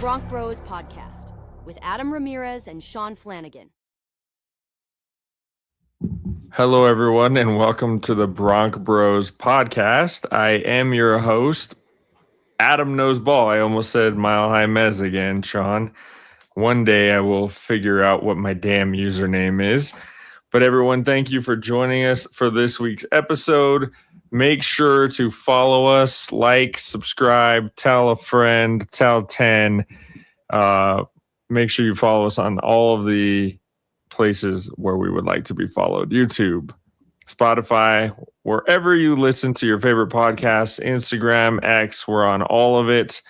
Bronc Bros podcast with Adam Ramirez and Sean Flanagan. Hello, everyone, and welcome to the Bronc Bros podcast. I am your host, Adam Knows Ball. I almost said Mile High Mez again, Sean. One day I will figure out what my damn username is. But everyone, thank you for joining us for this week's episode. Make sure to follow us, like, subscribe, tell a friend, tell 10. Make sure you follow us on all of the places where we would like to be followed. YouTube, Spotify, wherever you listen to your favorite podcasts, Instagram, X, we're on all of it.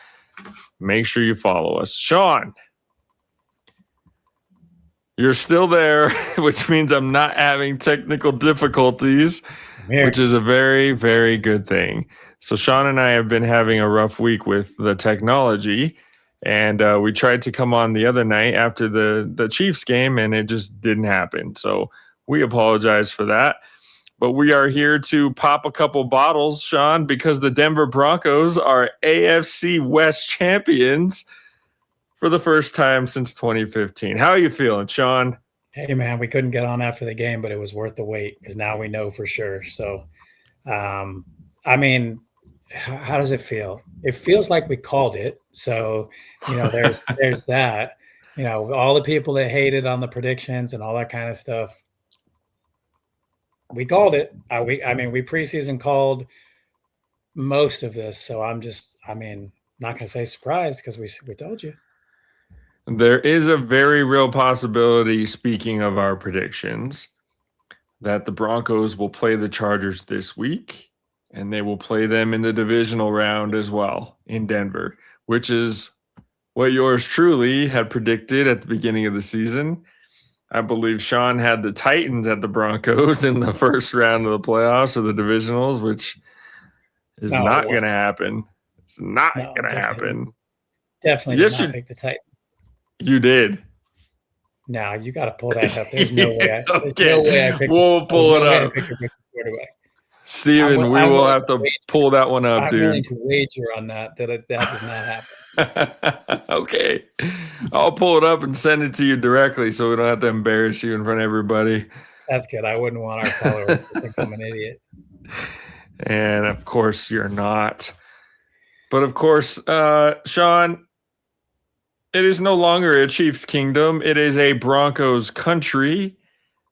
Make sure you follow us. Sean, you're still there, which means I'm not having technical difficulties, which is a very, very good thing. So Sean and I have been having a rough week with the technology, and we tried to come on the other night after the Chiefs game, and it just didn't happen. So we apologize for that. But we are here to pop a couple bottles, Sean, because the Denver Broncos are AFC West champions for the first time since 2015. How are you feeling, Sean? Hey, man, we couldn't get on after the game, but it was worth the wait because now we know for sure. So, I mean, how does it feel? It feels like we called it. So, there's that. All the people that hated on the predictions and all that kind of stuff, we called it. We preseason called most of this. So I'm not going to say surprised because we told you. There is a very real possibility, speaking of our predictions, that the Broncos will play the Chargers this week, and they will play them in the divisional round as well in Denver, which is what yours truly had predicted at the beginning of the season. I believe Sean had the Titans at the Broncos in the first round of the playoffs or the divisionals, which is not going to happen. It's not going to happen. Definitely did not pick the Titans. You did. No, you got to pull that up. There's no way. We'll pull it up. Steven, we will have to pull that one up, dude. I'm willing to wager on that did not happen. Okay. I'll pull it up and send it to you directly so we don't have to embarrass you in front of everybody. That's good. I wouldn't want our followers to think I'm an idiot. And, of course, you're not. But, of course, Sean, it is no longer a Chiefs kingdom. It is a Broncos country.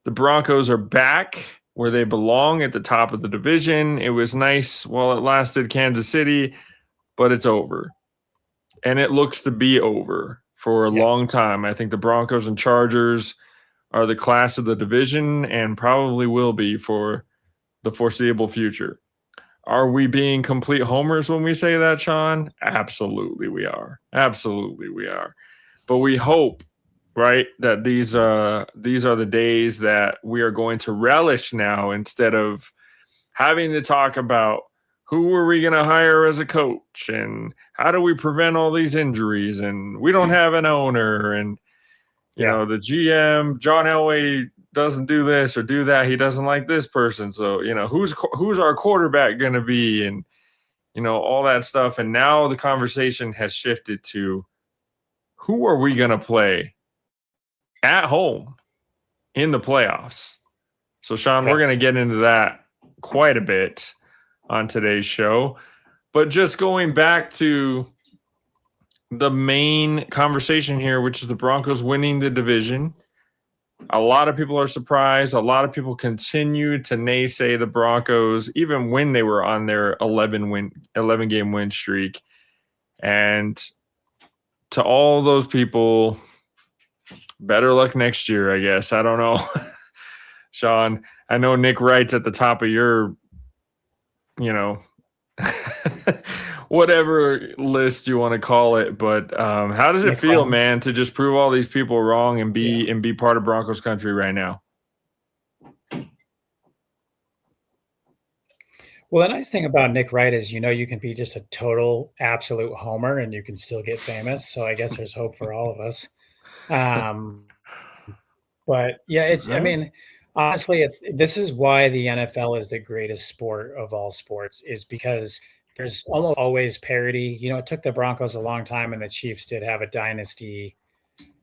The Broncos are back where they belong at the top of the division. It was nice while it lasted, Kansas City, but it's over. And it looks to be over for a long time. I think the Broncos and Chargers are the class of the division and probably will be for the foreseeable future. Are we being complete homers when we say that, Sean? Absolutely we are. Absolutely we are. But we hope, right, that these are the days that we are going to relish now instead of having to talk about who are we going to hire as a coach and how do we prevent all these injuries, and we don't have an owner, and you know, the GM, John Elway, doesn't do this or do that. He doesn't like this person. So, who's our quarterback going to be, and, all that stuff. And now the conversation has shifted to who are we going to play at home in the playoffs? So, Sean, we're going to get into that quite a bit on today's show. But just going back to the main conversation here, which is the Broncos winning the division. A lot of people are surprised. A lot of people continue to naysay the Broncos, even when they were on their 11-game win streak. And to all those people, better luck next year, I guess. I don't know. Sean, I know Nick Wright's at the top of your, whatever list you want to call it, but how does it feel, man, to just prove all these people wrong and be part of Broncos country right now? Well, the nice thing about Nick Wright is, you can be just a total absolute homer and you can still get famous. So I guess there's hope for all of us. But yeah, honestly, this is why the NFL is the greatest sport of all sports, is because there's almost always parity. It took the Broncos a long time, and the Chiefs did have a dynasty.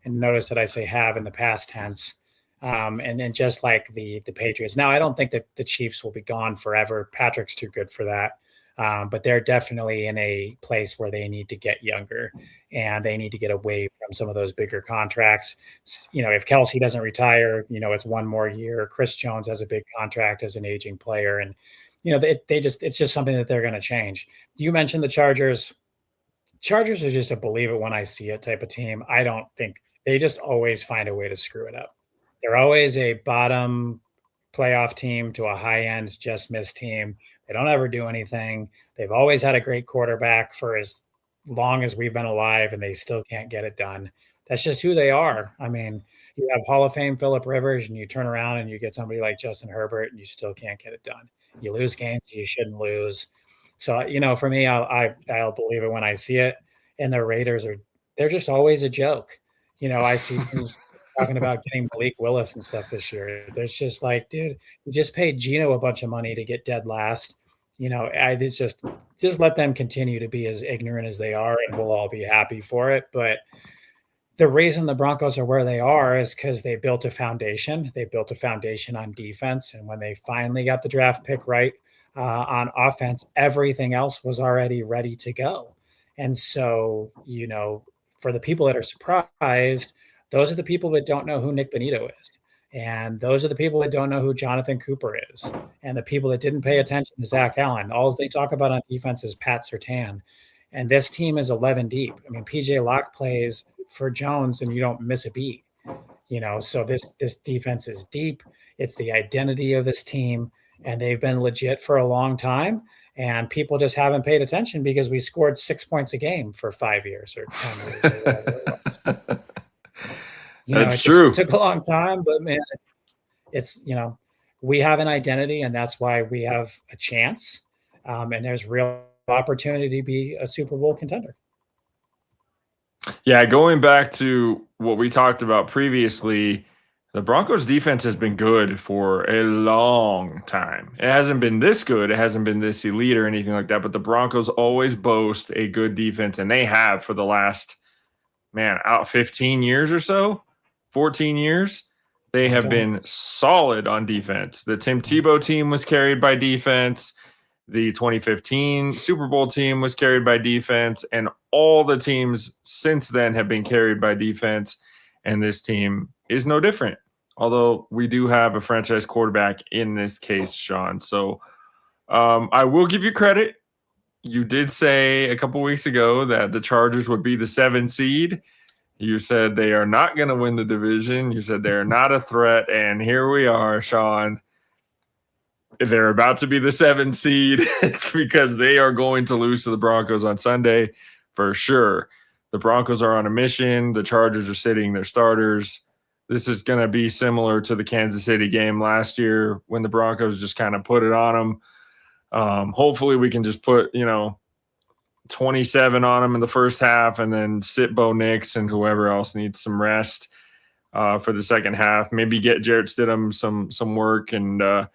And notice that I say have in the past tense. And then just like the Patriots. Now, I don't think that the Chiefs will be gone forever. Patrick's too good for that. But they're definitely in a place where they need to get younger and they need to get away from some of those bigger contracts. If Kelsey doesn't retire, it's one more year. Chris Jones has a big contract as an aging player. And, it's just something that they're going to change. You mentioned the Chargers. Chargers are just a believe it when I see it type of team. I don't think they just always find a way to screw it up. They're always a bottom playoff team to a high end just miss team. They don't ever do anything. They've always had a great quarterback for as long as we've been alive, and they still can't get it done. That's just who they are. I mean, you have Hall of Fame Phillip Rivers, and you turn around and you get somebody like Justin Herbert, and you still can't get it done. You lose games you shouldn't lose. So, for me, I'll believe it when I see it. And the Raiders they're just always a joke. I see things talking about getting Malik Willis and stuff this year. There's just like, dude, you just paid Geno a bunch of money to get dead last. It's just let them continue to be as ignorant as they are, and we'll all be happy for it. But the reason the Broncos are where they are is because they built a foundation. They built a foundation on defense. And when they finally got the draft pick right on offense, everything else was already ready to go. And so, for the people that are surprised, those are the people that don't know who Nick Bonito is. And those are the people that don't know who Jonathan Cooper is. And the people that didn't pay attention to Zach Allen. All they talk about on defense is Pat Surtain. And this team is 11 deep. I mean, PJ Locke plays for Jones and you don't miss a beat. So this defense is deep. It's the identity of this team. And they've been legit for a long time. And people just haven't paid attention because we scored 6 points a game for 5 years or 10 years or whatever it was. That's true. It took a long time, but man, it's we have an identity, and that's why we have a chance. And there's real opportunity to be a Super Bowl contender. Yeah, going back to what we talked about previously, the Broncos defense has been good for a long time. It hasn't been this good. It hasn't been this elite or anything like that, but the Broncos always boast a good defense, and they have for the last, 15 years or so, 14 years. They have been solid on defense. The Tim Tebow team was carried by defense. The 2015 Super Bowl team was carried by defense, and all the teams since then have been carried by defense, and this team is no different. Although we do have a franchise quarterback in this case, Sean. So I will give you credit. You did say a couple weeks ago that the Chargers would be the 7 seed. You said they are not going to win the division. You said they're not a threat. And here we are, Sean. They're about to be the 7 seed because they are going to lose to the Broncos on Sunday for sure. The Broncos are on a mission. The Chargers are sitting their starters. This is going to be similar to the Kansas City game last year when the Broncos just kind of put it on them. Hopefully we can just put, 27 on them in the first half and then sit Bo Nix and whoever else needs some rest for the second half. Maybe get Jarrett Stidham some work and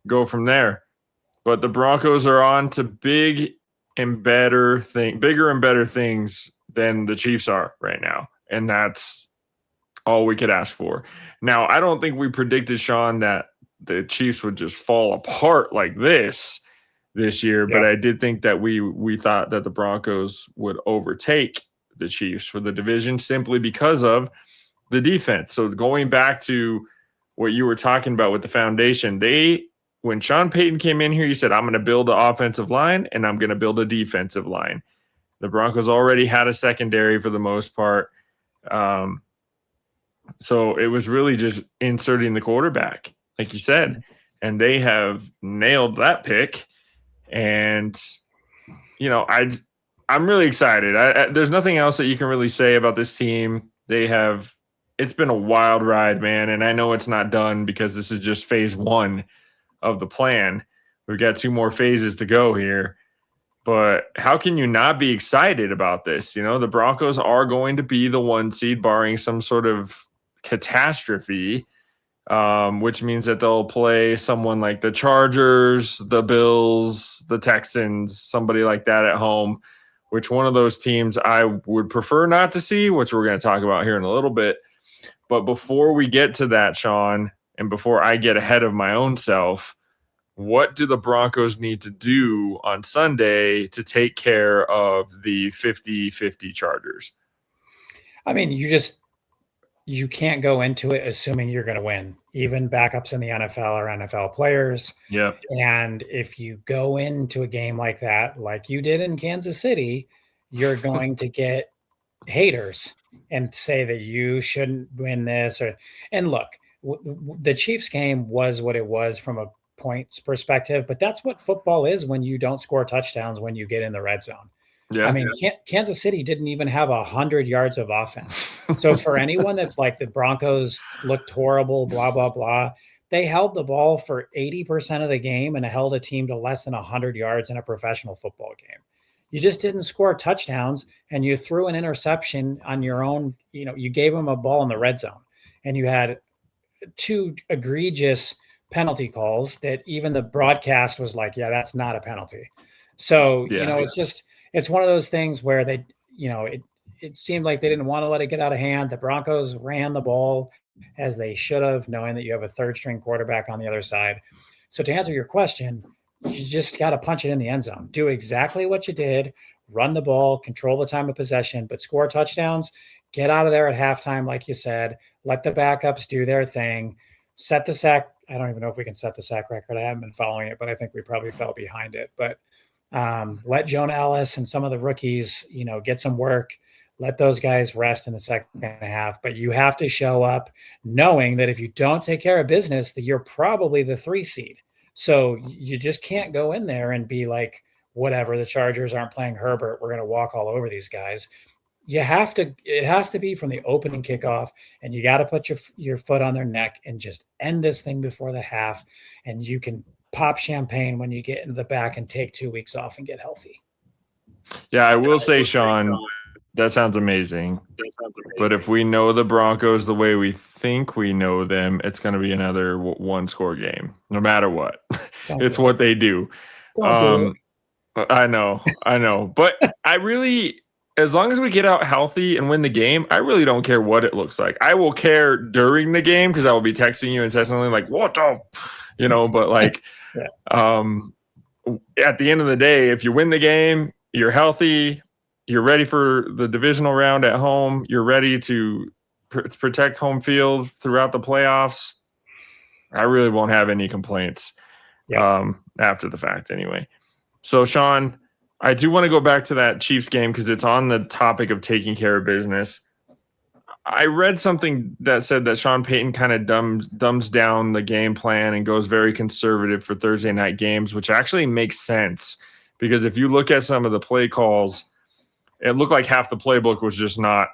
go from there. But the Broncos are on to bigger and better things than the Chiefs are right now. And that's all we could ask for. Now, I don't think we predicted, Sean, that the Chiefs would just fall apart like this year, but I did think that we thought that the Broncos would overtake the Chiefs for the division simply because of the defense. So going back to what you were talking about with the foundation, when Sean Payton came in here, he said, I'm going to build an offensive line and I'm going to build a defensive line. The Broncos already had a secondary for the most part. So it was really just inserting the quarterback, like you said, and they have nailed that pick. And, I'm really excited. There's nothing else that you can really say about this team. It's been a wild ride, man. And I know it's not done because this is just phase 1 of the plan. We've got 2 more phases to go here. But how can you not be excited about this? The Broncos are going to be the 1 seed barring some sort of catastrophe. which means that they'll play someone like the Chargers, the Bills, the Texans, somebody like that at home, which one of those teams I would prefer not to see, which we're going to talk about here in a little bit. But before we get to that, Sean, and before I get ahead of my own self, what do the Broncos need to do on Sunday to take care of the 50-50 Chargers? I mean, you can't go into it assuming you're going to win. Even backups in the NFL are NFL players. Yeah. And if you go into a game like that, like you did in Kansas City, you're going to get haters and say that you shouldn't win this. And look, the Chiefs game was what it was from a points perspective, but that's what football is when you don't score touchdowns when you get in the red zone. Yeah. I mean, Kansas City didn't even have 100 yards of offense. So for anyone that's like the Broncos looked horrible, blah, blah, blah, they held the ball for 80% of the game and held a team to less than 100 yards in a professional football game. You just didn't score touchdowns, and you threw an interception on your own. You gave them a ball in the red zone, and you had 2 egregious penalty calls that even the broadcast was like, yeah, that's not a penalty. So, it's one of those things where they, it seemed like they didn't want to let it get out of hand. The Broncos ran the ball as they should have, knowing that you have a third string quarterback on the other side. So to answer your question, you just got to punch it in the end zone. Do exactly what you did, run the ball, control the time of possession, but score touchdowns, get out of there at halftime, like you said, let the backups do their thing, set the sack. I don't even know if we can set the sack record. I haven't been following it, but I think we probably fell behind it. But let Jonah Ellis and some of the rookies, get some work. Let those guys rest in the second half. But you have to show up knowing that if you don't take care of business, that you're probably the 3 seed. So you just can't go in there and be like, whatever, the Chargers aren't playing Herbert, we're going to walk all over these guys. It has to be from the opening kickoff, and you got to put your foot on their neck and just end this thing before the half. And you can pop champagne when you get into the back and take 2 weeks off and get healthy. Yeah, I will say, Sean, that sounds amazing. But if we know the Broncos the way we think we know them, it's going to be another 1-score game, no matter what. It's what they do. I know. But I really, as long as we get out healthy and win the game, I really don't care what it looks like. I will care during the game because I will be texting you incessantly like, what the, but like, at the end of the day, if you win the game, you're healthy, you're ready for the divisional round at home, you're ready to protect home field throughout the playoffs, I really won't have any complaints after the fact anyway. So, Sean, I do want to go back to that Chiefs game because it's on the topic of taking care of business. I read something that said that Sean Payton kind of dumbs down the game plan and goes very conservative for Thursday night games, which actually makes sense because if you look at some of the play calls, it looked like half the playbook was just not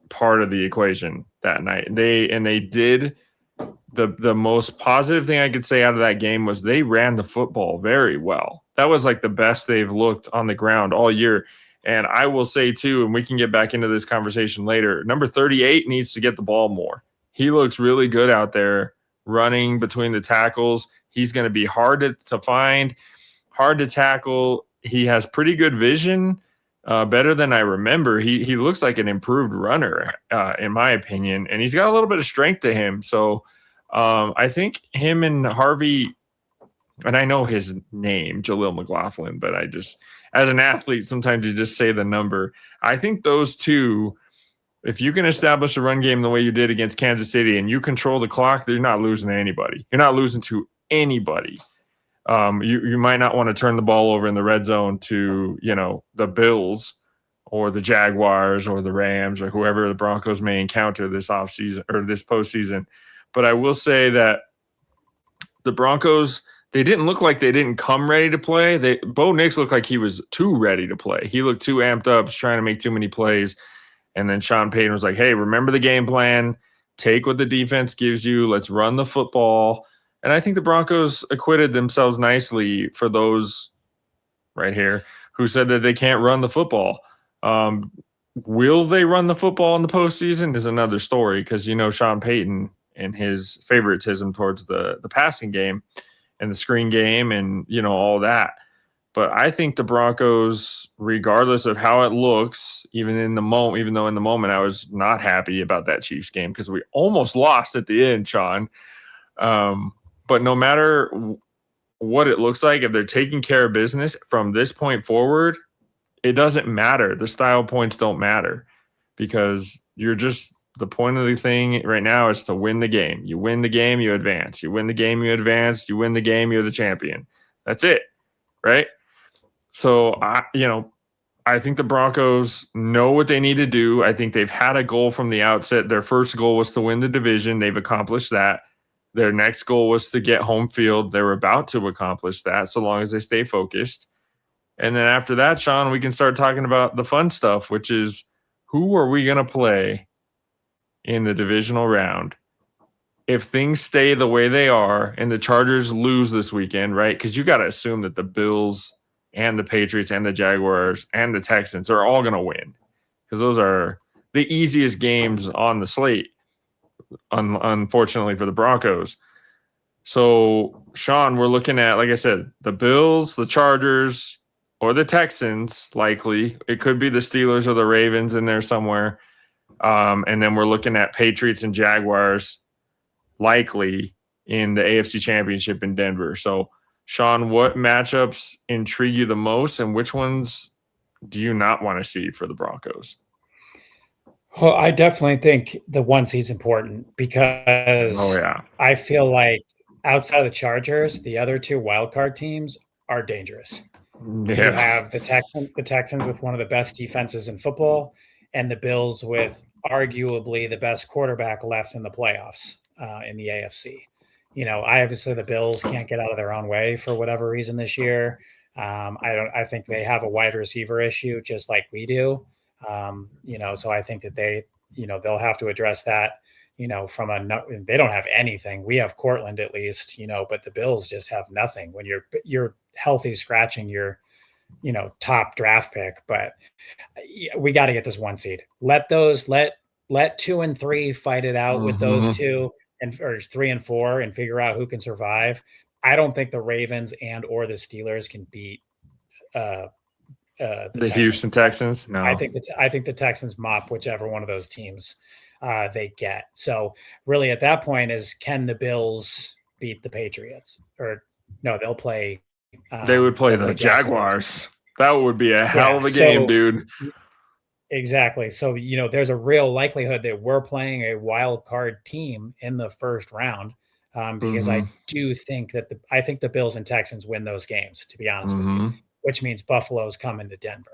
part of the equation that night. They did the most positive thing I could say out of that game was they ran the football very well. That was like the best they've looked on the ground all year. And I will say, too, and we can get back into this conversation later, number 38 needs to get the ball more. He looks really good out there running between the tackles. He's going to be hard to find, hard to tackle. He has pretty good vision, better than I remember. He looks like an improved runner, in my opinion, and he's got a little bit of strength to him. So I think him and Harvey, and I know his name, Jaleel McLaughlin, but I just – as an athlete, sometimes you just say the number. I think those two, if you can establish a run game the way you did against Kansas City and you control the clock, you're not losing to anybody. You're not losing to anybody. You might not want to turn the ball over in the red zone to, the Bills or the Jaguars or the Rams or whoever the Broncos may encounter this offseason or this postseason. But I will say that the Broncos – they didn't look like they didn't come ready to play. Bo Nix looked like he was too ready to play. He looked too amped up, trying to make too many plays. And then Sean Payton was like, hey, remember the game plan. Take what the defense gives you. Let's run the football. And I think the Broncos acquitted themselves nicely for those right here who said that they can't run the football. Will they run the football in the postseason is another story because, Sean Payton and his favoritism towards the passing game and the screen game and, all that. But I think the Broncos, regardless of how it looks, even though in the moment I was not happy about that Chiefs game because we almost lost at the end, Sean. But no matter what it looks like, if they're taking care of business from this point forward, it doesn't matter. The style points don't matter because the point of the thing right now is to win the game. You win the game, you advance. You win the game, you advance. You win the game, you're the champion. That's it, right? So, I think the Broncos know what they need to do. I think they've had a goal from the outset. Their first goal was to win the division. They've accomplished that. Their next goal was to get home field. They were about to accomplish that so long as they stay focused. And then after that, Sean, we can start talking about the fun stuff, which is who are we going to play in the divisional round? If things stay the way they are and the Chargers lose this weekend, right? Because you got to assume that the Bills and the Patriots and the Jaguars and the Texans are all going to win because those are the easiest games on the slate, unfortunately for the Broncos. So, Sean, we're looking at, like I said, the Bills, the Chargers, or the Texans, likely. It could be the Steelers or the Ravens in there somewhere. And then we're looking at Patriots and Jaguars, likely in the AFC Championship in Denver. So, Sean, what matchups intrigue you the most, and which ones do you not want to see for the Broncos? Well, I definitely think the 1 seed's important because I feel like outside of the Chargers, the other 2 wildcard teams are dangerous. Yeah. You have the Texans with one of the best defenses in football, and the Bills with arguably the best quarterback left in the playoffs in the AFC. Obviously the Bills can't get out of their own way for whatever reason this year. I think they have a wide receiver issue just like we do. So I think that they'll have to address that, they don't have anything. We have Cortland at least, but the Bills just have nothing when you're healthy scratching your, top draft pick, but we got to get this 1 seed. Let 2 and 3 fight it out with those 2 or 3 and 4 and figure out who can survive. I don't think the Ravens or the Steelers can beat the Houston Texans. No, I think the Texans mop whichever one of those teams they get. So really, at that point, can the Bills beat the Patriots? Or no, they'll play. They would play the Jaguars. That would be a hell of a game, dude. Exactly. So, there's a real likelihood that we're playing a wild card team in the first round because I do think that I think the Bills and Texans win those games, to be honest with you, which means Buffalo's coming to Denver.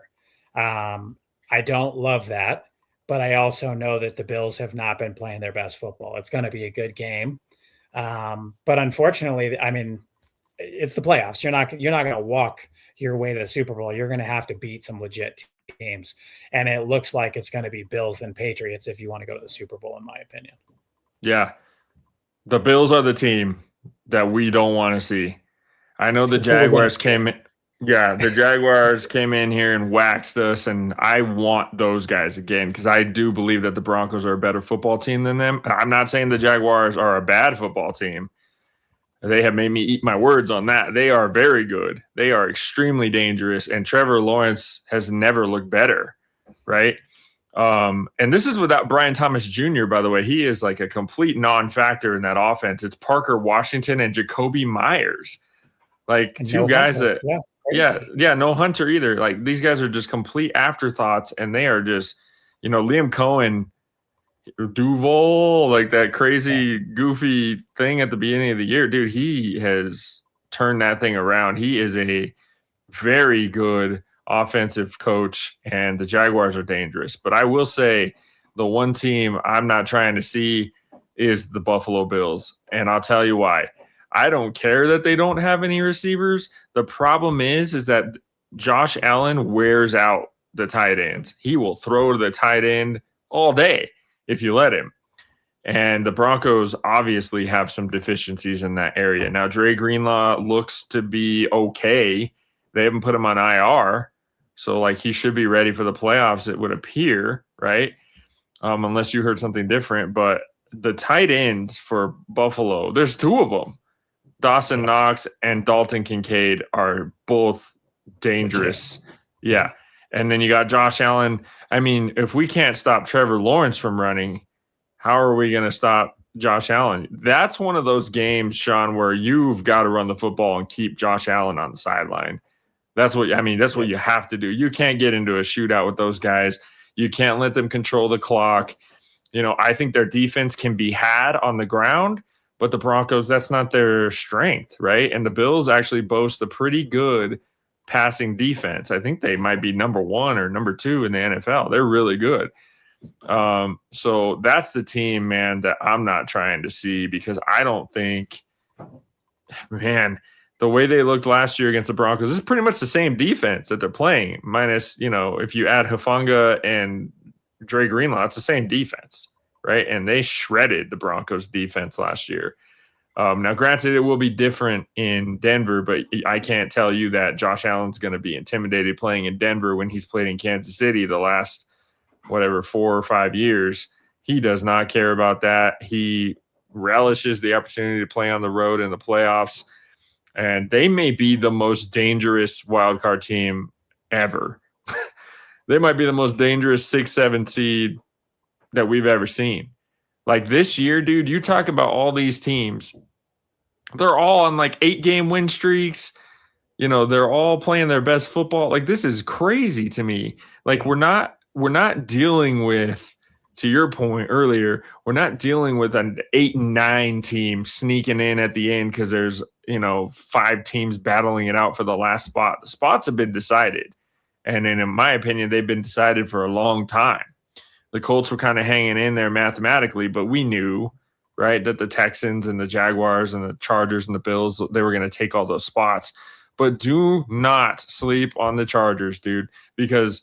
I don't love that, but I also know that the Bills have not been playing their best football. It's going to be a good game. But unfortunately, it's the playoffs. You're not going to walk your way to the Super Bowl. You're going to have to beat some legit teams. And it looks like it's going to be Bills and Patriots if you want to go to the Super Bowl, in my opinion. Yeah. The Bills are the team that we don't want to see. I know the Jaguars came in. Yeah, the Jaguars came in here and waxed us, and I want those guys again because I do believe that the Broncos are a better football team than them. I'm not saying the Jaguars are a bad football team. They have made me eat my words on that. They are very good. They are extremely dangerous, and Trevor Lawrence has never looked better, right? And this is without Brian Thomas Jr., by the way. He is like a complete non-factor in that offense. It's Parker Washington and Jacoby Myers. Like and two guys Hunter. That no Hunter either. Like these guys are just complete afterthoughts, and they are just, Liam Cohen, Duval, like that crazy goofy thing at the beginning of the year, dude, he has turned that thing around. He is a very good offensive coach, and the Jaguars are dangerous. But I will say the one team I'm not trying to see is the Buffalo Bills, and I'll tell you why. I don't care that they don't have any receivers. The problem is that Josh Allen wears out the tight ends. He will throw to the tight end all day if you let him. And the Broncos obviously have some deficiencies in that area. Now, Dre Greenlaw looks to be okay. They haven't put him on IR. So, he should be ready for the playoffs, it would appear, right? Unless you heard something different. But, the tight ends for Buffalo, there's two of them. Dawson Knox and Dalton Kincaid are both dangerous. Yeah. And then you got Josh Allen. I mean, if we can't stop Trevor Lawrence from running, how are we going to stop Josh Allen? That's one of those games, Sean, where you've got to run the football and keep Josh Allen on the sideline. That's what you have to do. You can't get into a shootout with those guys. You can't let them control the clock. I think their defense can be had on the ground, but the Broncos, that's not their strength, right? And the Bills actually boast a pretty good passing defense. I think they might be number 1 or number 2 in the NFL. They're really good. So that's the team, man, that I'm not trying to see, because I don't think, man, the way they looked last year against the Broncos is pretty much the same defense that they're playing, minus, if you add Hufanga and Dre Greenlaw, it's the same defense, right? And they shredded the Broncos defense last year. Now, granted, it will be different in Denver, but I can't tell you that Josh Allen's going to be intimidated playing in Denver when he's played in Kansas City the last, 4 or 5 years. He does not care about that. He relishes the opportunity to play on the road in the playoffs. And they may be the most dangerous wildcard team ever. They might be the most dangerous 6-7 seed that we've ever seen. Like this year, dude, you talk about all these teams. They're all on 8-game win streaks. They're all playing their best football. Like, this is crazy to me. Like, we're not dealing with, to your point earlier, we're not dealing with an 8 and 9 team sneaking in at the end because there's 5 teams battling it out for the last spot. The spots have been decided, and in my opinion, they've been decided for a long time. The Colts were kind of hanging in there mathematically, but we knew, right, that the Texans and the Jaguars and the Chargers and the Bills, they were going to take all those spots. But do not sleep on the Chargers, dude, because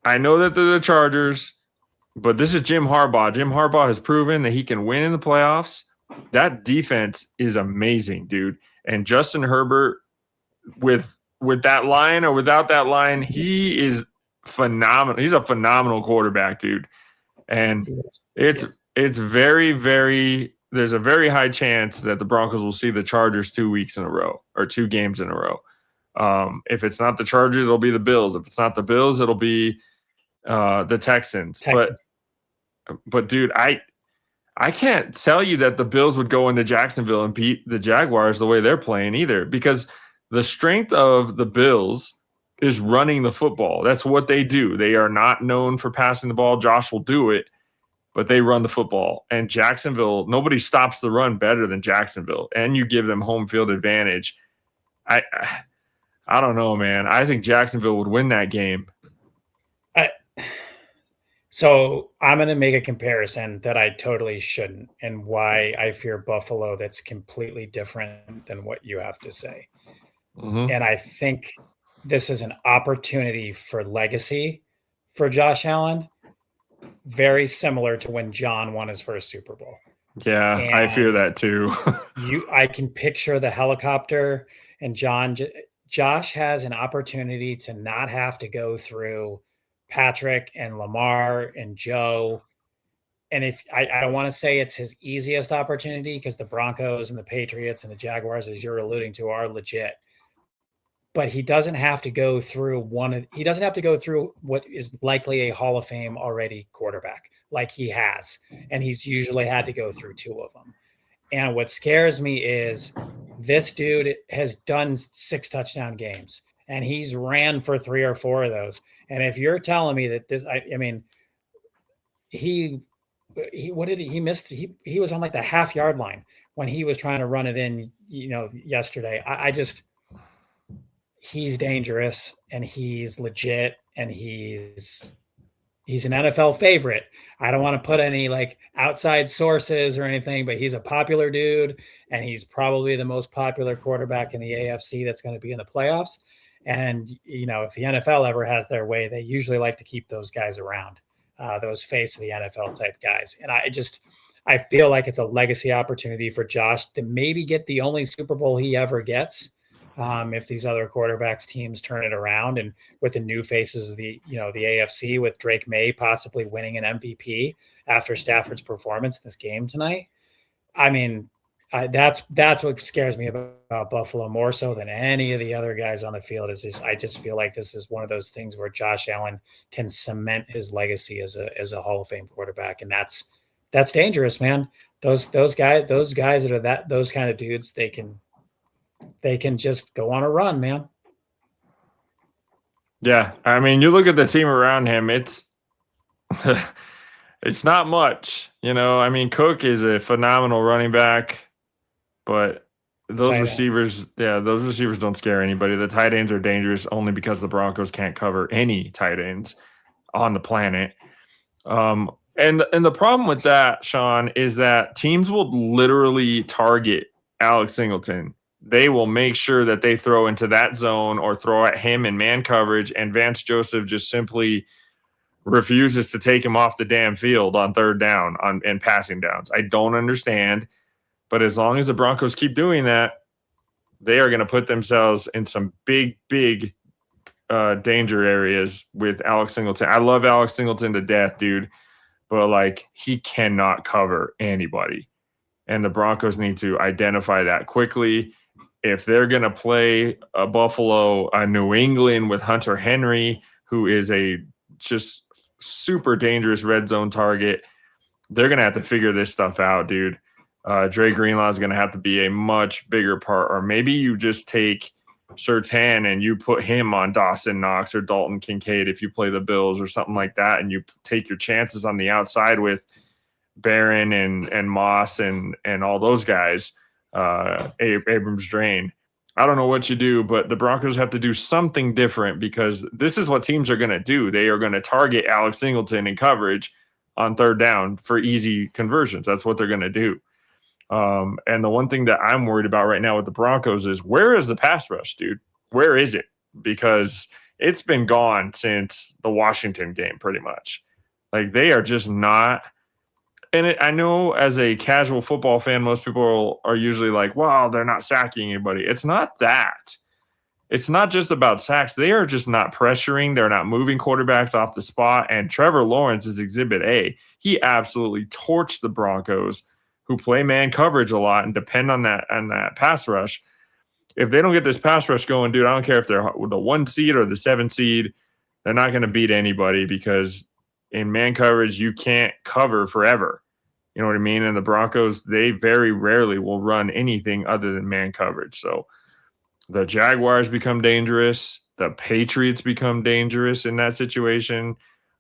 I know that they're the Chargers, but this is Jim Harbaugh. Jim Harbaugh has proven that he can win in the playoffs. That defense is amazing, dude. And Justin Herbert, with that line or without that line, he is phenomenal. He's a phenomenal quarterback, dude. And it's very, very, there's a very high chance that the Broncos will see the Chargers 2 weeks in a row or 2 games in a row. If it's not the Chargers, it'll be the Bills. If it's not the Bills, it'll be the Texans. But dude, I can't tell you that the Bills would go into Jacksonville and beat the Jaguars the way they're playing either, because the strength of the Bills is running the football. That's what they do. They are not known for passing the ball. Josh will do it, but they run the football. And Jacksonville, nobody stops the run better than Jacksonville. And you give them home field advantage. I don't know, man. I think Jacksonville would win that game. So I'm going to make a comparison that I totally shouldn't, and why I fear Buffalo that's completely different than what you have to say. Mm-hmm. And I think this is an opportunity for legacy for Josh Allen, very similar to when John won his first Super Bowl. Yeah, and I fear that too. I can picture the helicopter, and Josh has an opportunity to not have to go through Patrick and Lamar and Joe. And if I don't want to say it's his easiest opportunity, because the Broncos and the Patriots and the Jaguars, as you're alluding to, are legit. But he doesn't have to go through what is likely a Hall of Fame already quarterback like he has. And he's usually had to go through 2 of them. And what scares me is this dude has done 6 touchdown games, and he's ran for 3 or 4 of those. And if you're telling me that this, I mean, he missed? He was on the half-yard line when he was trying to run it in, yesterday. He's dangerous, and he's legit, and he's an NFL favorite. I don't want to put any outside sources or anything, but he's a popular dude, and he's probably the most popular quarterback in the AFC that's going to be in the playoffs. And, if the NFL ever has their way, they usually like to keep those guys around, those face of the NFL type guys. And I feel like it's a legacy opportunity for Josh to maybe get the only Super Bowl he ever gets. if these other quarterbacks teams turn it around, and with the new faces of the AFC, with Drake May possibly winning an MVP after Stafford's performance in this game tonight. I mean, that's what scares me about Buffalo more so than any of the other guys on the field. I just feel like this is one of those things where Josh Allen can cement his legacy as a Hall of Fame quarterback, and that's dangerous, man. Those guys that are those kind of dudes, they can just go on a run, man. Yeah, I mean, you look at the team around him; it's it's not much, I mean, Cook is a phenomenal running back, but those receivers don't scare anybody. The tight ends are dangerous only because the Broncos can't cover any tight ends on the planet. And the problem with that, Sean, is that teams will literally target Alex Singleton. They will make sure that they throw into that zone or throw at him in man coverage, and Vance Joseph just simply refuses to take him off the damn field on third down and passing downs. I don't understand, but as long as the Broncos keep doing that, they are going to put themselves in some big danger areas with Alex Singleton. I love Alex Singleton to death, dude, but he cannot cover anybody, and the Broncos need to identify that quickly. If they're going to play a Buffalo, a New England with Hunter Henry, who is a just super dangerous red zone target, they're going to have to figure this stuff out, dude. Dre Greenlaw is going to have to be a much bigger part, or maybe you just take Surtain and you put him on Dawson Knox or Dalton Kincaid if you play the Bills or something like that, and you take your chances on the outside with Barron and Moss and all those guys, Abrams Drain. I don't know what you do, but the Broncos have to do something different, because this is what teams are going to do. They are going to target Alex Singleton in coverage on third down for easy conversions. That's what they're going to do. And the one thing that I'm worried about right now with the Broncos is, where is the pass rush, dude? Where is it? Because it's been gone since the Washington game, pretty much. They are just not. And I know as a casual football fan, most people are usually like, wow, they're not sacking anybody. It's not that. It's not just about sacks. They are just not pressuring. They're not moving quarterbacks off the spot. And Trevor Lawrence is Exhibit A. He absolutely torched the Broncos, who play man coverage a lot and depend on that pass rush. If they don't get this pass rush going, dude, I don't care if they're the 1 seed or the 7 seed, they're not going to beat anybody, because in man coverage, you can't cover forever. You know what I mean? And the Broncos, they very rarely will run anything other than man coverage. So the Jaguars become dangerous. The Patriots become dangerous in that situation.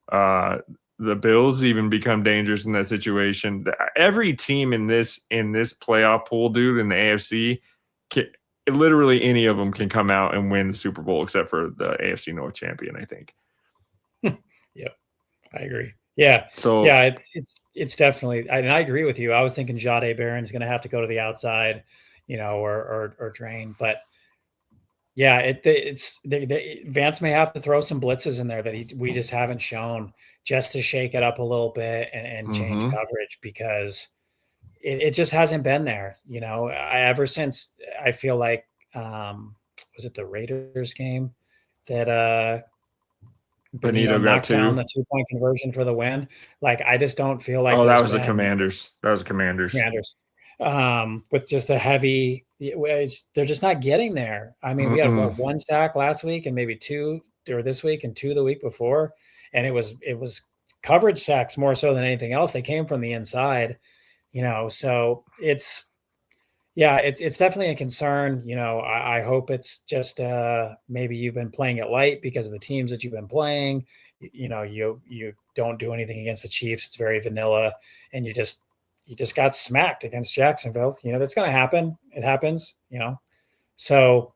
The Bills even become dangerous in that situation. Every team in this playoff pool, dude, in the AFC, literally any of them can come out and win the Super Bowl, except for the AFC North champion, I think. Yep, I agree. Yeah. So yeah, it's definitely, and I agree with you. I was thinking Jahdae Barron's going to have to go to the outside, or Drain, but yeah, Vance may have to throw some blitzes in there that we just haven't shown, just to shake it up a little bit and change coverage, because it just hasn't been there. Ever since, I feel like, was it the Raiders game that Benito knocked down the 2-point conversion for the win? I just don't feel like. Oh, that was the Commanders. With just a heavy, they're just not getting there. I mean, we had 1 sack last week and maybe 2 or this week and 2 the week before, and it was coverage sacks more so than anything else. They came from the inside, so it's definitely a concern. I hope it's just maybe you've been playing it light because of the teams that you've been playing. You don't do anything against the Chiefs. It's very vanilla, and you just got smacked against Jacksonville. That's going to happen. It happens. So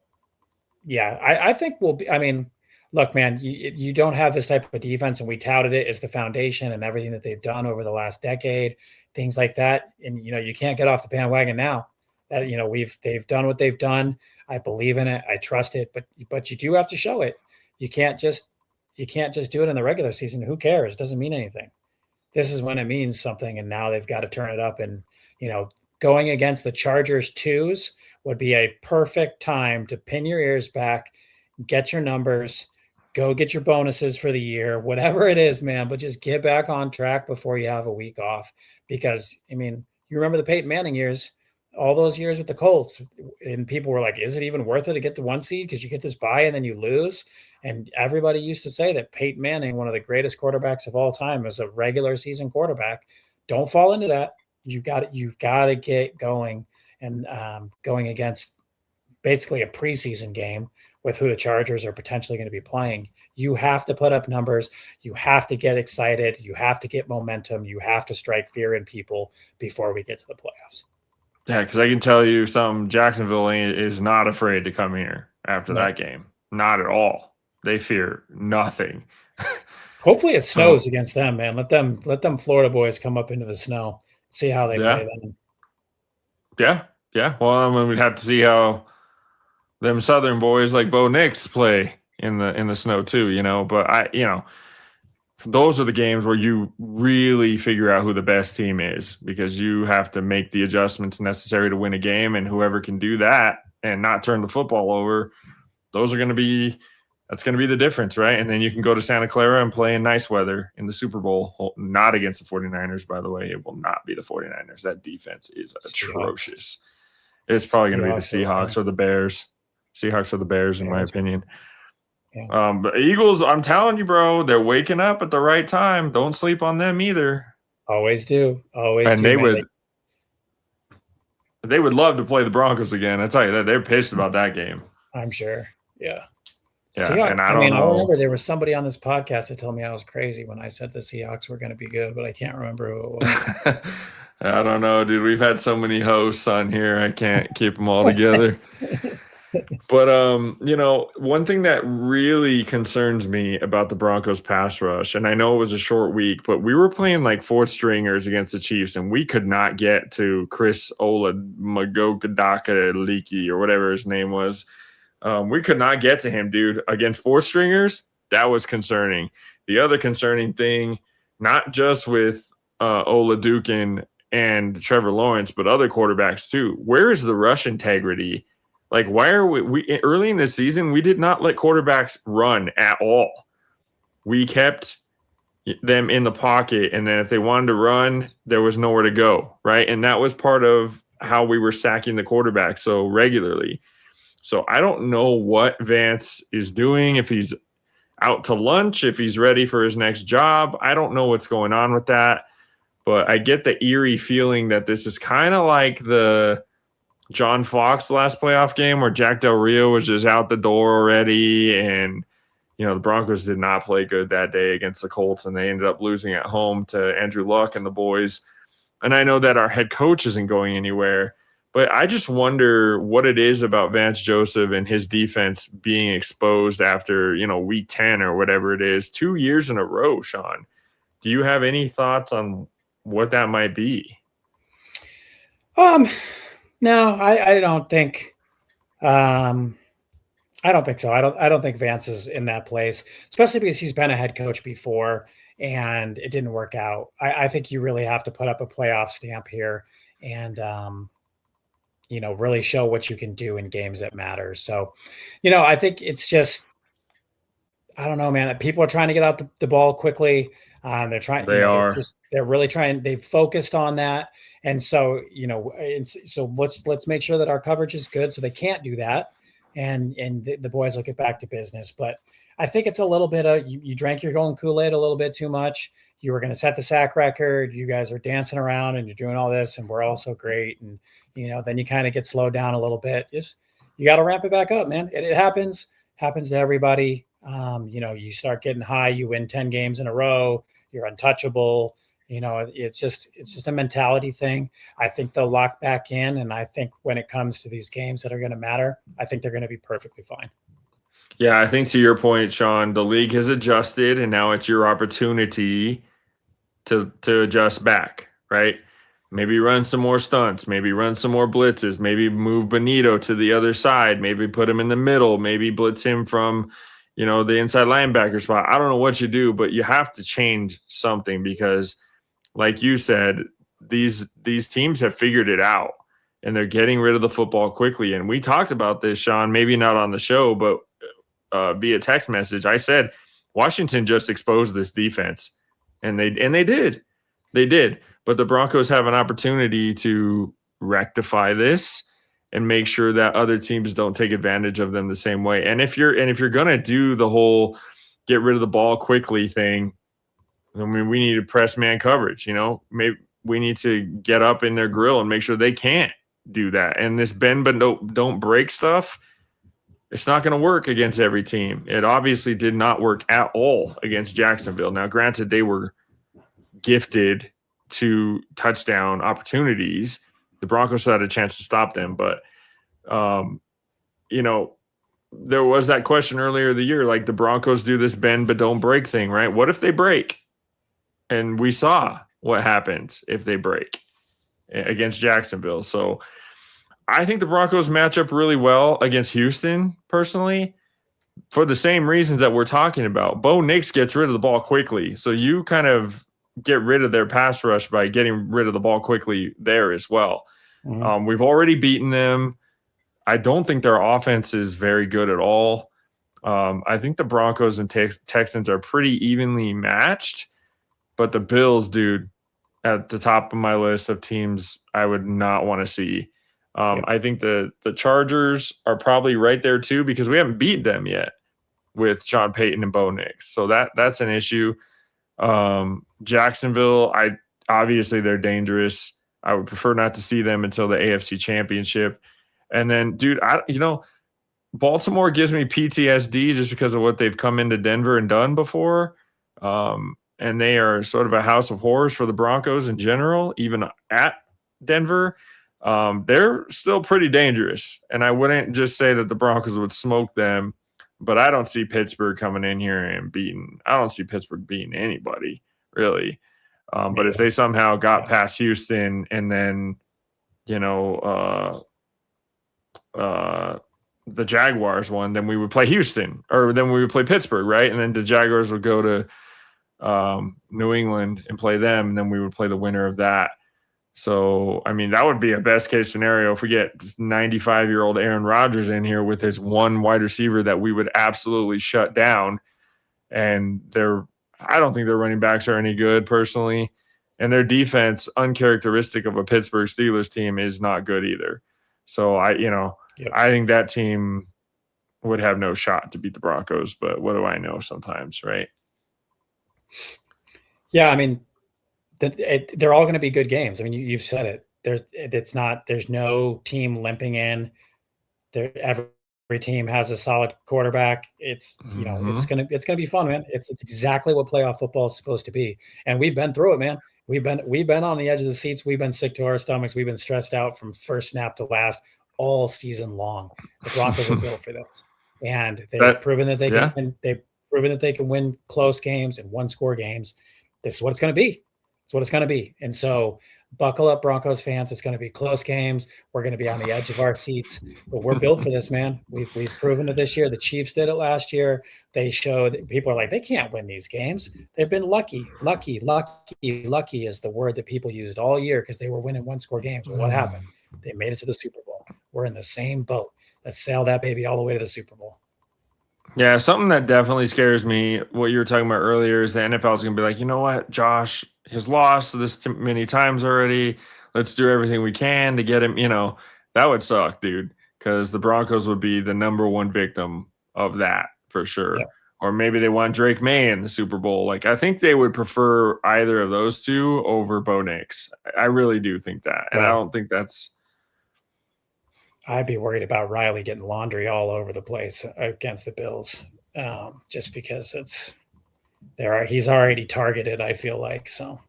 yeah, I think we'll be. I mean, look, man, you don't have this type of defense, and we touted it as the foundation and everything that they've done over the last decade, things like that. And you can't get off the bandwagon now. They've done what they've done. I believe in it. I trust it. But you do have to show it. You can't just do it in the regular season. Who cares? It doesn't mean anything. This is when it means something, and now they've got to turn it up and going against the Chargers twos would be a perfect time to pin your ears back, get your numbers, go get your bonuses for the year, whatever it is, man. But just get back on track before you have a week off. Because, I mean, you remember the Peyton Manning years, all those years with the Colts, and people were like, is it even worth it to get the 1 seed? Because you get this bye and then you lose. And everybody used to say that Peyton Manning, one of the greatest quarterbacks of all time, is a regular season quarterback. Don't fall into that. You've got to get going and going against basically a preseason game with who the Chargers are potentially going to be playing. You have to put up numbers. You have to get excited. You have to get momentum. You have to strike fear in people before we get to the playoffs. Yeah, because I can tell you something. Jacksonville is not afraid to come here after that game. Not at all. They fear nothing. Hopefully it snows against them, man. Let them Florida boys come up into the snow. See how they play them. Yeah. Well, I mean, we'd have to see how them Southern boys like Bo Nix play in the snow too, you know. But those are the games where you really figure out who the best team is, because you have to make the adjustments necessary to win a game, and whoever can do that and not turn the football over, that's going to be the difference, right? And then you can go to Santa Clara and play in nice weather in the Super Bowl, not against the 49ers, by the way. It will not be the 49ers. That defense is atrocious. It's probably going to be the Seahawks or the Bears. Seahawks or the Bears, in my opinion. Yeah. But Eagles, I'm telling you, bro, they're waking up at the right time. Don't sleep on them either. Always do. And they would love to play the Broncos again. I tell you that they're pissed about that game. I'm sure. Yeah. Yeah, and I remember there was somebody on this podcast that told me I was crazy when I said the Seahawks were going to be good, but I can't remember who it was. I don't know, dude. We've had so many hosts on here. I can't keep them all together. But, one thing that really concerns me about the Broncos pass rush, and I know it was a short week, but we were playing like fourth stringers against the Chiefs, and we could not get to Chris Oladokadaka Leaky or whatever his name was. We could not get to him, dude. Against fourth stringers, that was concerning. The other concerning thing, not just with Oladukin and Trevor Lawrence, but other quarterbacks too. Where is the rush integrity? Like, why are we early in the season, we did not let quarterbacks run at all. We kept them in the pocket, and then if they wanted to run, there was nowhere to go, right? And that was part of how we were sacking the quarterback so regularly. So I don't know what Vance is doing, if he's out to lunch, if he's ready for his next job. I don't know what's going on with that, but I get the eerie feeling that this is kind of like the John Fox last playoff game where Jack Del Rio was just out the door already, and the Broncos did not play good that day against the Colts, and they ended up losing at home to Andrew Luck and the boys. And I know that our head coach isn't going anywhere, but I just wonder what it is about Vance Joseph and his defense being exposed after, week 10 or whatever it is, 2 years in a row, Sean. Do you have any thoughts on what that might be? No, I don't think I don't think so. I don't think Vance is in that place, especially because he's been a head coach before and it didn't work out. I think you really have to put up a playoff stamp here and really show what you can do in games that matter. So, I think it's just, I don't know, man. People are trying to get out the ball quickly. They're trying. They're really trying. They've focused on that, and so so let's make sure that our coverage is good, so they can't do that, and the boys will get back to business. But I think it's a little bit of you drank your own Kool-Aid a little bit too much. You were going to set the sack record. You guys are dancing around and you're doing all this, and we're all so great. And then you kind of get slowed down a little bit. You got to ramp it back up, man. It happens to everybody. You start getting high, you win 10 games in a row, you're untouchable. It's just a mentality thing. I think they'll lock back in. And I think when it comes to these games that are going to matter, I think they're going to be perfectly fine. Yeah, I think to your point, Sean, the league has adjusted and now it's your opportunity to adjust back, right? Maybe run some more stunts, maybe run some more blitzes, maybe move Benito to the other side, maybe put him in the middle, maybe blitz him from the inside linebacker spot. I don't know what you do, but you have to change something because, like you said, these teams have figured it out, and they're getting rid of the football quickly. And we talked about this, Sean, maybe not on the show, but via text message. I said Washington just exposed this defense, and they did. They did. But the Broncos have an opportunity to rectify this and make sure that other teams don't take advantage of them the same way. And if you're gonna do the whole get rid of the ball quickly thing, I mean, we need to press man coverage. Maybe we need to get up in their grill and make sure they can't do that. And this bend but don't break stuff, it's not going to work against every team. It obviously did not work at all against Jacksonville. Now, granted, they were gifted to touchdown opportunities. The Broncos had a chance to stop them, but there was that question earlier in the year, like the Broncos do this bend but don't break thing, right? What if they break? And we saw what happens if they break against Jacksonville. So I think the Broncos match up really well against Houston, personally, for the same reasons that we're talking about. Bo Nix gets rid of the ball quickly. So you kind of get rid of their pass rush by getting rid of the ball quickly there as well. Mm-hmm. We've already beaten them. I don't think their offense is very good at all. I think the Broncos and Texans are pretty evenly matched. But the Bills, dude, at the top of my list of teams I would not want to see. I think the Chargers are probably right there too, because we haven't beat them yet with Sean Payton and Bo Nix. So that's an issue. Jacksonville, obviously they're dangerous. I would prefer not to see them until the AFC Championship. And then, dude, Baltimore gives me PTSD just because of what they've come into Denver and done before. And they are sort of a house of horrors for the Broncos in general, even at Denver. They're still pretty dangerous. And I wouldn't just say that the Broncos would smoke them, but I don't see Pittsburgh coming in here and I don't see Pittsburgh beating anybody, really. But if they somehow got past Houston and then, the Jaguars won, then we would play Houston, or then we would play Pittsburgh, right? And then the Jaguars would go to New England and play them, and then we would play the winner of that. So, I mean, that would be a best case scenario if we get 95-year-old Aaron Rodgers in here with his one wide receiver that we would absolutely shut down. And I don't think their running backs are any good personally. And their defense, uncharacteristic of a Pittsburgh Steelers team, is not good either. So I think that team would have no shot to beat the Broncos, but what do I know sometimes, right? Yeah, I mean, they're all going to be good games. I mean, you've said it. There's no team limping in. Every team has a solid quarterback. It's gonna be fun, man. It's exactly what playoff football is supposed to be, and we've been through it, man. We've been on the edge of the seats. We've been sick to our stomachs. We've been stressed out from first snap to last all season long. The Broncos are built for this, and they've proven that they can. They've proven that they can win close games and one-score games. This is what it's going to be. It's what it's going to be. And so buckle up, Broncos fans. It's going to be close games. We're going to be on the edge of our seats, but we're built for this, man. We've proven it this year. The Chiefs did it last year. They showed that people are like, they can't win these games. They've been lucky. Lucky is the word that people used all year because they were winning one-score games. But what happened? They made it to the Super Bowl. We're in the same boat. Let's sail that baby all the way to the Super Bowl. Yeah, something that definitely scares me, what you were talking about earlier, is the NFL is going to be like, you know what, Josh has lost this many times already. Let's do everything we can to get him. That would suck, dude, because the Broncos would be the number one victim of that for sure. Yeah. Or maybe they want Drake May in the Super Bowl. Like, I think they would prefer either of those two over Bo Nix. I really do think that. And I don't think that's. I'd be worried about Riley getting laundry all over the place against the Bills, just because he's already targeted. I feel like so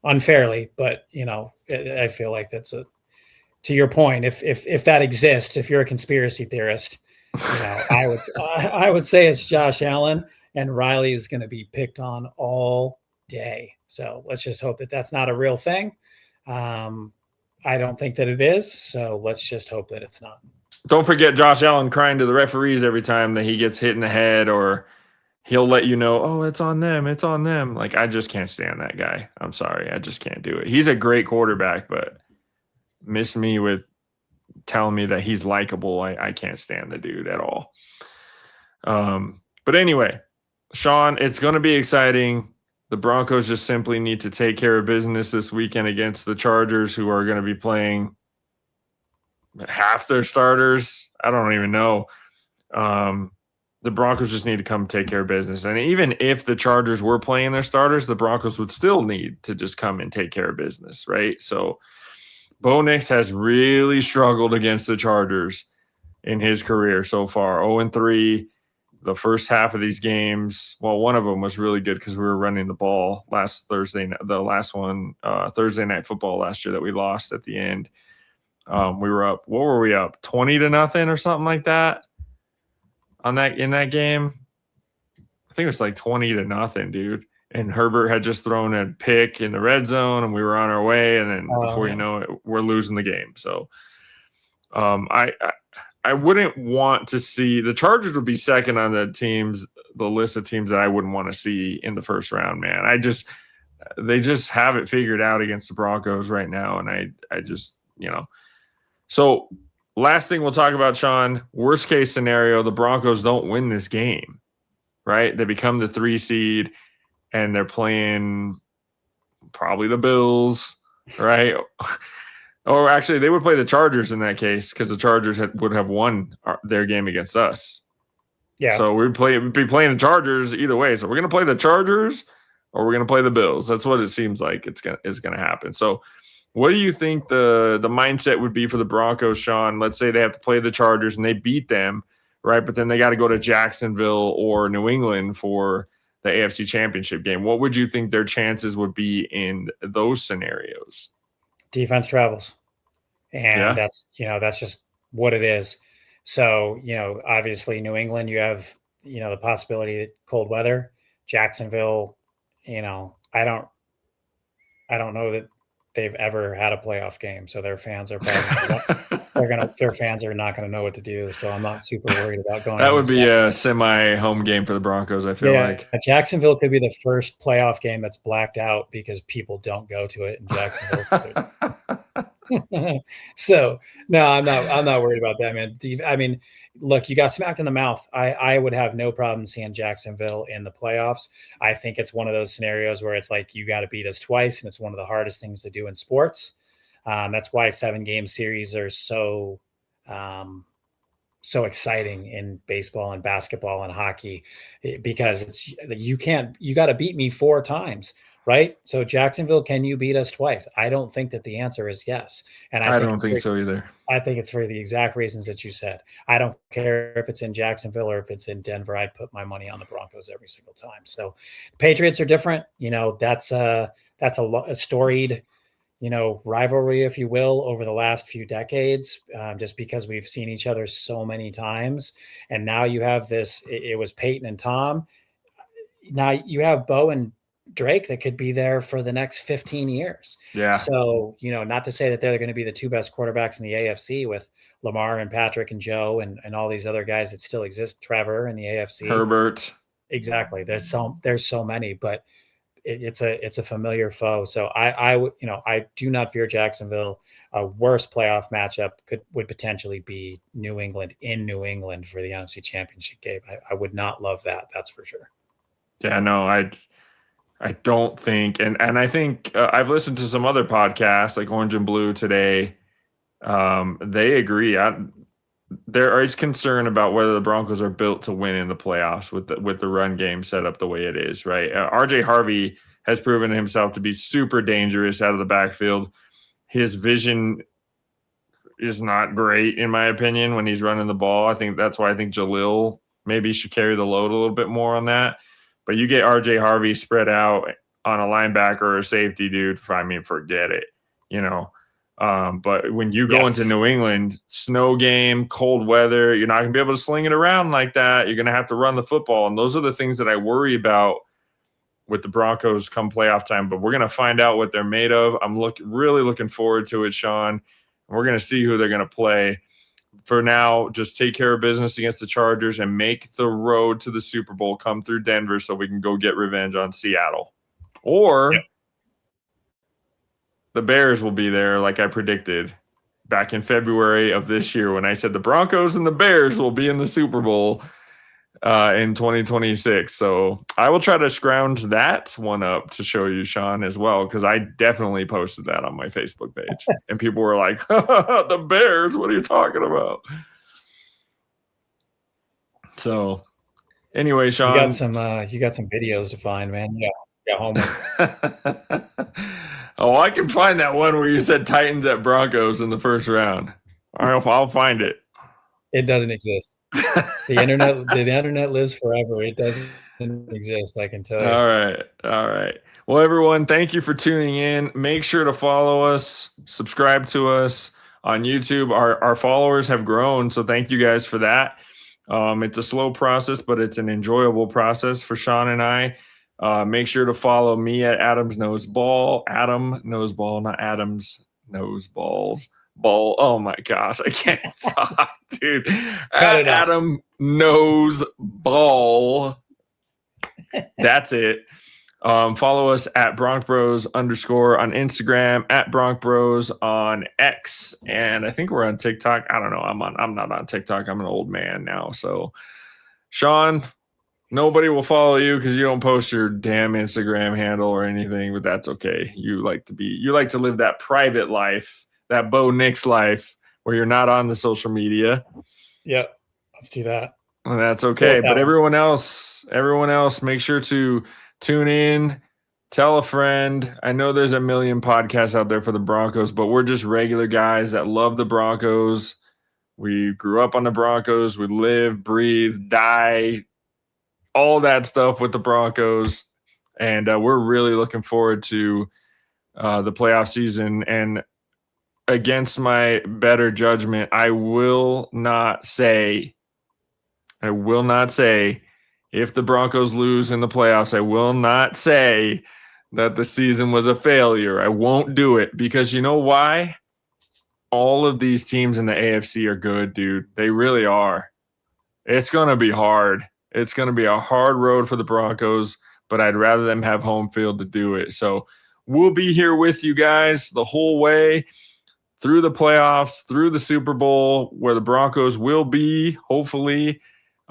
unfairly, but I feel like that's to your point. If that exists, if you're a conspiracy theorist, I would say it's Josh Allen and Riley is going to be picked on all day. So let's just hope that that's not a real thing. I don't think that it is, so let's just hope that it's not. Don't forget Josh Allen crying to the referees every time that he gets hit in the head or he'll let you know, oh, it's on them. It's on them. Like, I just can't stand that guy. I'm sorry. I just can't do it. He's a great quarterback, but miss me with telling me that he's likable. I can't stand the dude at all. But anyway, Sean, it's going to be exciting. The Broncos just simply need to take care of business this weekend against the Chargers, who are going to be playing half their starters. I don't even know. The Broncos just need to come take care of business. And even if the Chargers were playing their starters, the Broncos would still need to just come and take care of business, right? So Bo Nix has really struggled against the Chargers in his career so far. 0-3 the first half of these games. Well, one of them was really good because we were running the ball last Thursday. The last one, Thursday Night Football last year that we lost at the end. We were up. What were we up? 20-0 or something like that in that game. I think it was like 20-0, dude. And Herbert had just thrown a pick in the red zone, and we were on our way. And then before you know it, we're losing the game. So I wouldn't want to see the Chargers would be second on the list of teams that I wouldn't want to see in the first round, man. They just have it figured out against the Broncos right now. And I just, so last thing we'll talk about, Sean, worst case scenario, the Broncos don't win this game, right? They become the 3 seed and they're playing probably the Bills, right? Or actually, they would play the Chargers in that case because the Chargers would have won their game against us. Yeah. So we'd be playing the Chargers either way. So we're going to play the Chargers or we're going to play the Bills. That's what it seems like is going to happen. So what do you think the mindset would be for the Broncos, Sean? Let's say they have to play the Chargers and they beat them, right? But then they got to go to Jacksonville or New England for the AFC Championship game. What would you think their chances would be in those scenarios? Defense travels. And that's just what it is. So, obviously New England, you have, the possibility of cold weather. Jacksonville, I don't know that they've ever had a playoff game. So their fans are probably their fans are not going to know what to do. So I'm not super worried about going. That would be a semi-home game for the Broncos, I feel like. Jacksonville could be the first playoff game that's blacked out because people don't go to it in Jacksonville. So no, I'm not worried about that, man. I mean, look, you got smacked in the mouth. I would have no problem seeing Jacksonville in the playoffs. I think it's one of those scenarios where it's like, you got to beat us twice. And it's one of the hardest things to do in sports. That's why 7-game series are so exciting in baseball and basketball and hockey, because you got to beat me 4 times. Right. So Jacksonville, can you beat us twice? I don't think that the answer is yes. And I don't think so either. I think it's for the exact reasons that you said. I don't care if it's in Jacksonville or if it's in Denver. I'd put my money on the Broncos every single time. So the Patriots are different. That's a storied, rivalry, if you will, over the last few decades, just because we've seen each other so many times. And now you have this, it was Peyton and Tom. Now you have Bo and Drake that could be there for the next 15 years. Yeah. So, not to say that they're going to be the 2 best quarterbacks in the AFC with Lamar and Patrick and Joe and all these other guys that still exist, Trevor in the AFC. Herbert. Exactly. There's so many, but it's a familiar foe. So I do not fear Jacksonville. A worse playoff matchup would potentially be New England in New England for the NFC Championship game. I would not love that. That's for sure. Yeah, no, I don't think, and I think I've listened to some other podcasts like Orange and Blue today. They agree. There is concern about whether the Broncos are built to win in the playoffs with the run game set up the way it is, right? RJ Harvey has proven himself to be super dangerous out of the backfield. His vision is not great, in my opinion, when he's running the ball. I think that's why I think Jalil maybe should carry the load a little bit more on that. But you get RJ Harvey spread out on a linebacker or a safety, dude, forget it, But when you go into New England, snow game, cold weather, you're not going to be able to sling it around like that. You're going to have to run the football. And those are the things that I worry about with the Broncos come playoff time. But we're going to find out what they're made of. I'm really looking forward to it, Sean. We're going to see who they're going to play. for now, just take care of business against the Chargers and make the road to the Super Bowl come through Denver so we can go get revenge on Seattle. Or the Bears will be there like I predicted back in February of this year when I said the Broncos and the Bears will be in the Super Bowl in 2026. So I will try to scrounge that one up to show you, Sean, as well, because I definitely posted that on my Facebook page. And people were like, the Bears, what are you talking about? So anyway, Sean. You got some videos to find, man. Yeah, got homework. Oh, I can find that one where you said Titans at Broncos in the first round. I'll find it. It doesn't exist. The internet lives forever. It doesn't exist, I can tell you. All right. Well, everyone, thank you for tuning in. Make sure to follow us, subscribe to us on YouTube. Our followers have grown, so thank you guys for that. It's a slow process, but it's an enjoyable process for Sean and I. Make sure to follow me at Adams Knows Ball. Adam Knows Ball, not Adams Knows Balls. Ball. Oh my gosh, I can't talk, dude. At Adam Knows Ball. That's it. Follow us at BroncBros _ on Instagram, at BroncBros on X, and I think we're on TikTok. I don't know. I'm not on TikTok. I'm an old man now. So, Sean, nobody will follow you because you don't post your damn Instagram handle or anything, but that's okay. You like to live that private life, that Bo Nix life, where you're not on the social media. Yep, let's do that. And that's okay. But everyone else, make sure to tune in, tell a friend. I know there's a million podcasts out there for the Broncos, but we're just regular guys that love the Broncos. We grew up on the Broncos. We live, breathe, die, all that stuff with the Broncos. And we're really looking forward to the playoff season. And against my better judgment, I will not say if the Broncos lose in the playoffs, I will not say that the season was a failure. I won't do it because you know why? All of these teams in the AFC are good, dude. They really are. It's going to be hard. It's going to be a hard road for the Broncos, but I'd rather them have home field to do it. So we'll be here with you guys the whole way through the playoffs, through the Super Bowl, where the Broncos will be, hopefully,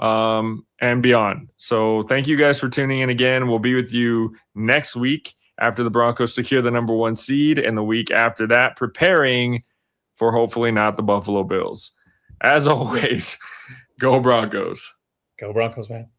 and beyond. So thank you guys for tuning in again. We'll be with you next week after the Broncos secure the number 1 seed, and the week after that, preparing for hopefully not the Buffalo Bills. As always, go Broncos. Go Broncos, man.